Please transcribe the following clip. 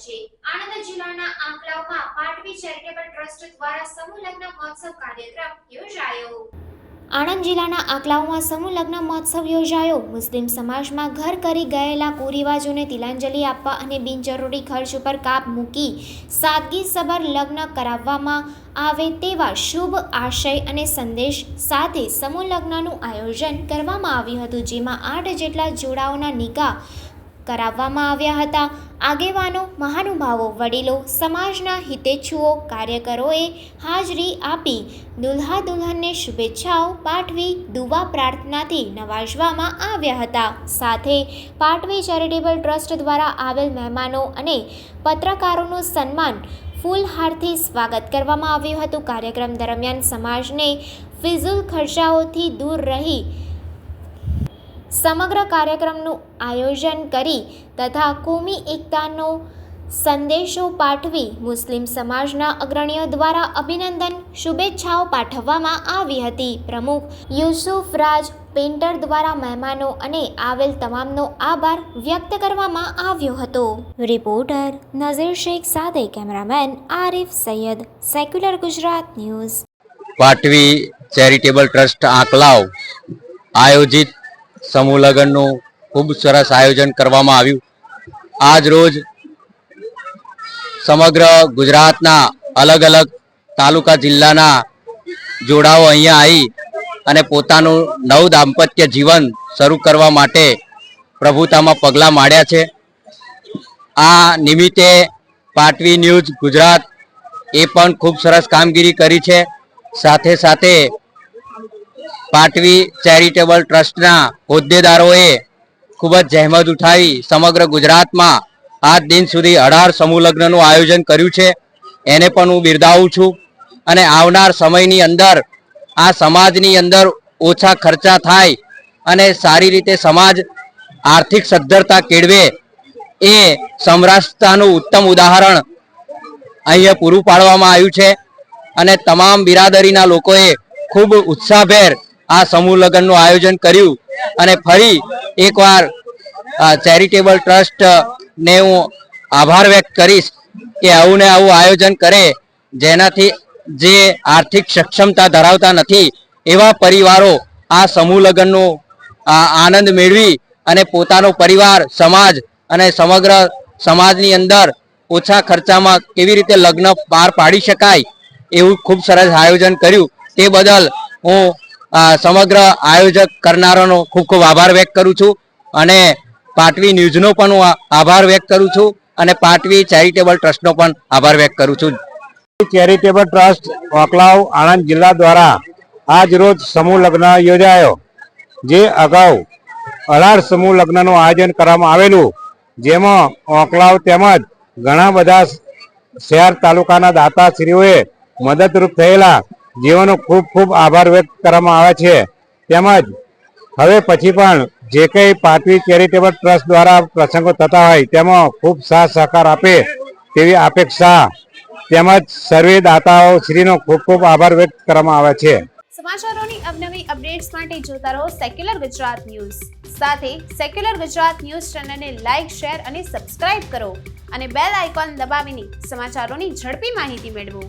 છે। આણંદ જિલ્લાના આંકલાવમાં પાટવી charitable trust દ્વારા સમૂહ લગ્ન મહોત્સવ કાર્યક્રમ યોજાયો। આણંદ જિલ્લાના આંકલાવમાં સમૂહ લગ્ન મહોત્સવ યોજાયો। મુસ્લિમ સમાજમાં ઘર કરી ગયેલા કુરિવાજોને તિલાંજલિ આપવા અને બિનજરૂરી ખર્ચ ઉપર કાપ મૂકી સાદગીસભર લગ્ન કરાવવામાં આવે તેવા શુભ આશય અને સંદેશ સાથે સમૂહ લગ્નનું આયોજન કરવામાં આવ્યું હતું, જેમાં 8 જેટલા જોડાઓના નિકાહ કરાવવામાં આવ્યા હતા। આગેવાનો, મહાનુભાવો, વડીલો, સમાજના હિતેચ્છુઓ, કાર્યકરોએ હાજરી આપી દુલ્હા દુલ્હનને શુભેચ્છાઓ પાઠવી દુઆ પ્રાર્થનાથી નવાજવામાં આવ્યા હતા। સાથે પાટવી ચેરિટેબલ ટ્રસ્ટ દ્વારા આવેલ મહેમાનો અને પત્રકારોનું સન્માન ફૂલહારથી સ્વાગત કરવામાં આવ્યું હતું। કાર્યક્રમ દરમિયાન સમાજને ફિઝુલ ખર્ચાઓથી દૂર રહી સમગ્ર કાર્યક્રમનું આયોજન કરી તથા કોમી એકતાનો સંદેશો પાઠવી મુસ્લિમ સમાજના અગ્રણીઓ દ્વારા અભિનંદન શુભેચ્છાઓ પાઠવવામાં આવી હતી। પ્રમુખ યુસુફ રાજ પેન્ટર દ્વારા મહેમાનો અને આવેલ તમામનો આભાર વ્યક્ત કરવામાં આવ્યો હતો। રિપોર્ટર નઝીર શેખ સાથે cameraman Arif Sayyed, secular Gujarat news. Patvi charitable trust Anklav આયોજિત સમૂહ લગ્નનું ખૂબ સરસ આયોજન કરવામાં આવ્યું। આજ રોજ સમગ્ર ગુજરાતના અલગ અલગ તાલુકા જિલ્લાના જોડાઓ અહીંયા આવી અને પોતાનું નવ દાંપત્ય જીવન શરૂ કરવા માટે પ્રભુતામાં પગલાં માંડ્યા છે। આ નિમિત્તે પાટવી ન્યૂઝ ગુજરાત એ પણ ખૂબ સરસ કામગીરી કરી છે। સાથે સાથે પાટવી ચેરિટેબલ ટ્રસ્ટના હોદ્દેદારોએ ખૂબ જ જહેમત ઉઠાવી સમગ્ર ગુજરાતમાં આજ દિન સુધી 18 સમૂહ લગ્નનું આયોજન કર્યું છે। એને પણ હું બિરદાવું છું અને આવનાર સમયની અંદર આ સમાજની અંદર ઓછા ખર્ચા થાય અને સારી રીતે સમાજ આર્થિક સદ્ધરતા કેળવે એ સમરસતાનું ઉત્તમ ઉદાહરણ અહીંયા પૂરું પાડવામાં આવ્યું છે અને તમામ બિરાદરીના લોકોએ ખૂબ ઉત્સાહભેર આ સમૂહ લગ્નનું આયોજન કર્યું અને ફરી એકવાર ચેરિટેબલ ટ્રસ્ટને હું આભાર વ્યક્ત કરીશ કે આવું ને આવું આયોજન કરે, જેનાથી જે આર્થિક સક્ષમતા ધરાવતા નથી એવા પરિવારો આ સમૂહ લગ્નનો આનંદ મેળવી અને પોતાનો પરિવાર, સમાજ અને સમગ્ર સમાજની અંદર ઓછા ખર્ચામાં કેવી રીતે લગ્ન પાર પાડી શકાય એવું ખૂબ સરસ આયોજન કર્યું। તે બદલ હું સમગ્ર આયોજક કરનારાનો ખૂબ ખૂબ આભાર વ્યક્ત કરું છું અને પાટવી ન્યૂઝનો પણ હું આભાર વ્યક્ત કરું છું અને પાટવી ચેરિટેબલ ટ્રસ્ટનો પણ આભાર વ્યક્ત કરું છું। ચેરિટેબલ ટ્રસ્ટ આંકલાવ આણંદ જિલ્લા દ્વારા આજ રોજ સમૂહ લગ્ન યોજાયો, જે અગાઉ 18 સમૂહ લગ્નનું આયોજન કરવામાં આવેલું, જેમાં આંકલાવ તેમજ ઘણા બધા શહેર તાલુકાના દાતાશ્રીઓએ મદદરૂપ થયેલા, જેઓનો ખૂબ ખૂબ આભાર વ્યક્ત કરવામાં આવે છે। તેમજ હવે પછી પણ જે કંઈ પાટવી ચેરિટેબલ ટ્રસ્ટ દ્વારા પ્રસંગો થતા હોય તેમાં ખૂબ સાથ સહકાર આપે તેવી અપેક્ષા તેમજ સર્વે દાતાઓ શ્રીનો ખૂબ ખૂબ આભાર વ્યક્ત કરવામાં આવે છે। સમાચારોની અવનવી અપડેટ્સ માટે જોતા રહો સેક્યુલર ગુજરાત ન્યૂઝ। સાથે સેક્યુલર ગુજરાત ન્યૂઝ ચેનલને લાઇક, શેર અને સબસ્ક્રાઇબ કરો અને બેલ આઇકોન દબાવીને સમાચારોની ઝડપી માહિતી મેળવો।